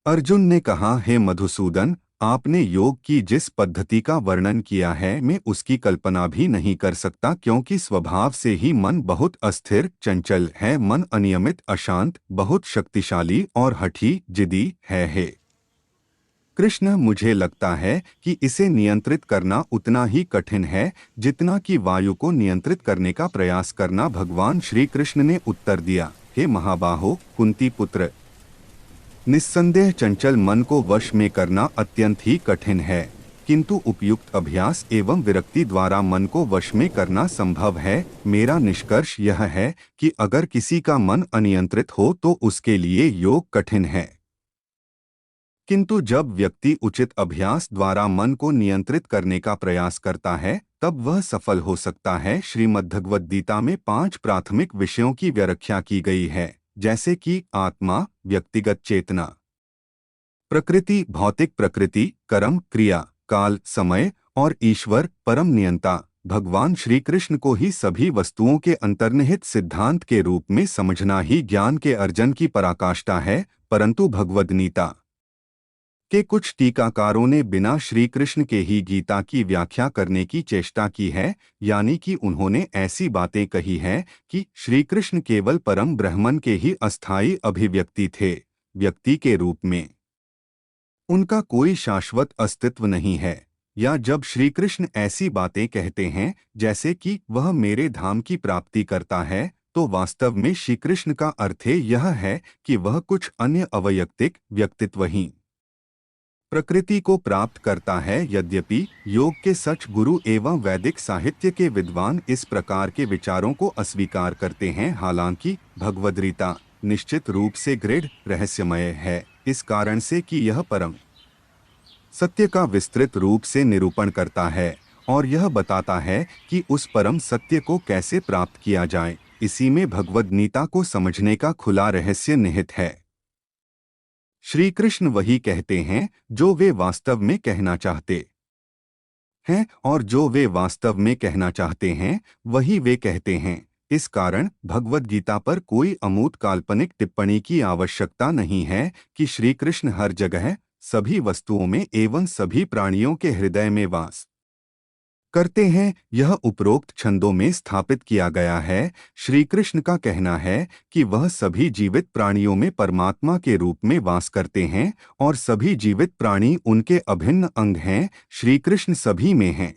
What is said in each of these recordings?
अर्जुन ने कहा, हे मधुसूदन, आपने योग की जिस पद्धति का वर्णन किया है मैं उसकी कल्पना भी नहीं कर सकता, क्योंकि स्वभाव से ही मन बहुत अस्थिर चंचल है। मन अनियमित, अशांत, बहुत शक्तिशाली और हठी जिदी है। कृष्ण, मुझे लगता है कि इसे नियंत्रित करना उतना ही कठिन है जितना कि वायु को नियंत्रित करने का प्रयास करना। भगवान श्री कृष्ण ने उत्तर दिया, हे महाबाहो, कुंती पुत्र, निस्संदेह चंचल मन को वश में करना अत्यंत ही कठिन है, किंतु उपयुक्त अभ्यास एवं विरक्ति द्वारा मन को वश में करना संभव है। मेरा निष्कर्ष यह है कि अगर किसी का मन अनियंत्रित हो तो उसके लिए योग कठिन है, किंतु जब व्यक्ति उचित अभ्यास द्वारा मन को नियंत्रित करने का प्रयास करता है तब वह सफल हो सकता है। श्रीमद्भगवद्गीता में 5 प्राथमिक विषयों की व्याख्या की गई है, जैसे कि आत्मा, व्यक्तिगत चेतना, प्रकृति, भौतिक प्रकृति, कर्म, क्रिया, काल, समय और ईश्वर, परम नियंता। भगवान श्री कृष्ण को ही सभी वस्तुओं के अंतर्निहित सिद्धांत के रूप में समझना ही ज्ञान के अर्जन की पराकाष्ठा है। परंतु भगवद्गीता के कुछ टीकाकारों ने बिना श्री कृष्ण के ही गीता की व्याख्या करने की चेष्टा की है, यानी कि उन्होंने ऐसी बातें कही हैं कि श्री कृष्ण केवल परम ब्रह्मन के ही अस्थायी अभिव्यक्ति थे, व्यक्ति के रूप में उनका कोई शाश्वत अस्तित्व नहीं है। या जब श्री कृष्ण ऐसी बातें कहते हैं जैसे कि वह मेरे धाम की प्राप्ति करता है, तो वास्तव में श्री कृष्ण का अर्थ यह है कि वह कुछ अन्य अवैयक्तिक व्यक्तित्वहीन प्रकृति को प्राप्त करता है। यद्यपि योग के सच गुरु एवं वैदिक साहित्य के विद्वान इस प्रकार के विचारों को अस्वीकार करते हैं, हालांकि भगवद्गीता निश्चित रूप से गृढ़ रहस्यमय है, इस कारण से कि यह परम सत्य का विस्तृत रूप से निरूपण करता है और यह बताता है कि उस परम सत्य को कैसे प्राप्त किया जाए। इसी में भगवद्गीता को समझने का खुला रहस्य निहित है। श्री कृष्ण वही कहते हैं जो वे वास्तव में कहना चाहते हैं, और जो वे वास्तव में कहना चाहते हैं वही वे कहते हैं। इस कारण भगवद गीता पर कोई अमूर्त काल्पनिक टिप्पणी की आवश्यकता नहीं है कि श्री कृष्ण हर जगह, सभी वस्तुओं में एवं सभी प्राणियों के हृदय में वास करते हैं। यह उपरोक्त छंदों में स्थापित किया गया है। श्री कृष्ण का कहना है कि वह सभी जीवित प्राणियों में परमात्मा के रूप में वास करते हैं और सभी जीवित प्राणी उनके अभिन्न अंग हैं। श्री कृष्ण सभी में हैं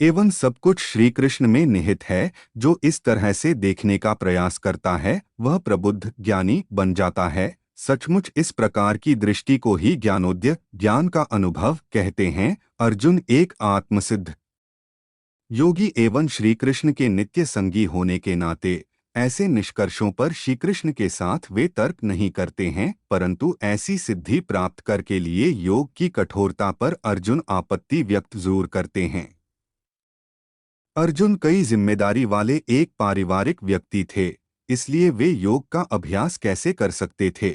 एवं सब कुछ श्री कृष्ण में निहित है। जो इस तरह से देखने का प्रयास करता है वह प्रबुद्ध ज्ञानी बन जाता है। सचमुच इस प्रकार की दृष्टि को ही ज्ञानोदय, ज्ञान का अनुभव कहते हैं। अर्जुन एक आत्मसिद्ध योगी एवं श्री कृष्ण के नित्य संगी होने के नाते ऐसे निष्कर्षों पर श्री कृष्ण के साथ वे तर्क नहीं करते हैं, परंतु ऐसी सिद्धि प्राप्त करके लिए योग की कठोरता पर अर्जुन आपत्ति व्यक्त जरूर करते हैं। अर्जुन कई जिम्मेदारी वाले एक पारिवारिक व्यक्ति थे, इसलिए वे योग का अभ्यास कैसे कर सकते थे।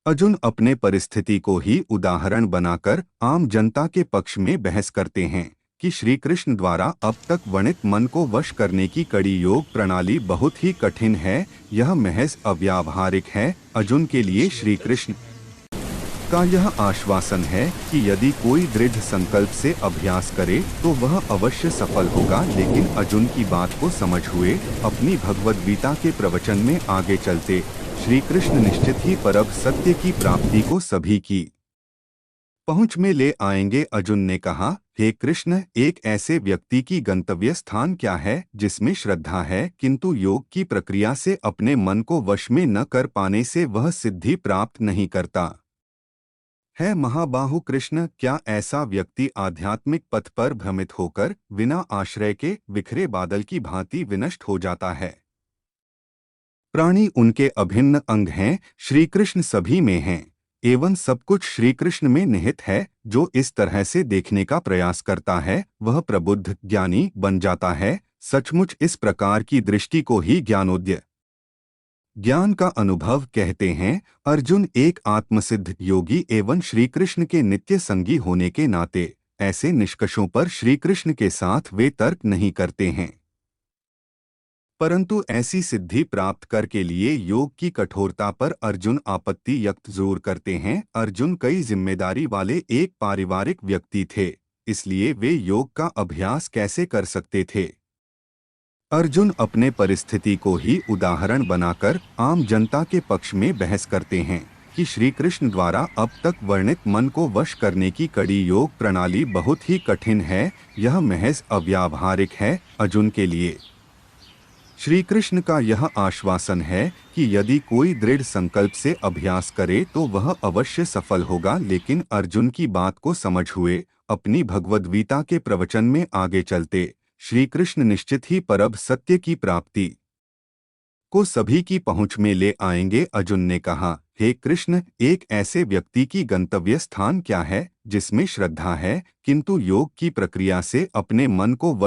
अर्जुन अपने परिस्थिति को ही उदाहरण बनाकर आम जनता के पक्ष में बहस करते हैं कि श्री कृष्ण द्वारा अब तक वर्णित मन को वश करने की कड़ी योग प्रणाली बहुत ही कठिन है, यह महज अव्यावहारिक है। अर्जुन के लिए श्री कृष्ण का यह आश्वासन है कि यदि कोई दृढ़ संकल्प से अभ्यास करे तो वह अवश्य सफल होगा। लेकिन अर्जुन की बात को समझ हुए अपनी भगवद गीता के प्रवचन में आगे चलते श्री कृष्ण निश्चित ही परम सत्य की प्राप्ति को सभी की पहुंच में ले आएंगे। अर्जुन ने कहा, हे कृष्ण, एक ऐसे व्यक्ति की गंतव्य स्थान क्या है जिसमें श्रद्धा है किंतु योग की प्रक्रिया से अपने मन को वश में न कर पाने से वह सिद्धि प्राप्त नहीं करता है। महाबाहु कृष्ण, क्या ऐसा व्यक्ति आध्यात्मिक पथ पर भ्रमित होकर बिना आश्रय के विखरे बादल की भांति विनष्ट हो जाता है। प्राणी उनके अभिन्न अंग हैं, श्री कृष्ण सभी में हैं एवं सब कुछ श्री कृष्ण में निहित है। जो इस तरह से देखने का प्रयास करता है वह प्रबुद्ध ज्ञानी बन जाता है। सचमुच इस प्रकार की दृष्टि को ही ज्ञानोदय, ज्ञान का अनुभव कहते हैं। अर्जुन एक आत्मसिद्ध योगी एवं श्री कृष्ण के नित्य संगी होने के नाते ऐसे निष्कर्षों पर श्री कृष्ण के साथ वे तर्क नहीं करते हैं। परंतु ऐसी सिद्धि प्राप्त कर के लिए योग की कठोरता पर अर्जुन आपत्ति व्यक्त जरूर करते हैं। अर्जुन कई जिम्मेदारी वाले एक पारिवारिक व्यक्ति थे, इसलिए वे योग का अभ्यास कैसे कर सकते थे। अर्जुन अपने परिस्थिति को ही उदाहरण बनाकर आम जनता के पक्ष में बहस करते हैं कि श्री कृष्ण द्वारा अब तक वर्णित मन को वश करने की कड़ी योग प्रणाली बहुत ही कठिन है, यह महज अव्यावहारिक है। अर्जुन के लिए श्री कृष्ण का यह आश्वासन है कि यदि कोई दृढ़ संकल्प से अभ्यास करे तो वह अवश्य सफल होगा। लेकिन अर्जुन की बात को समझ हुए अपनी भगवद गीता के प्रवचन में आगे चलते श्री कृष्ण निश्चित ही परम सत्य की प्राप्ति को सभी की पहुंच में ले आएंगे। अर्जुन ने कहा, हे कृष्ण, एक ऐसे व्यक्ति की गंतव्य स्थान क्या है जिसमें श्रद्धा है किंतु योग की प्रक्रिया से अपने मन को वश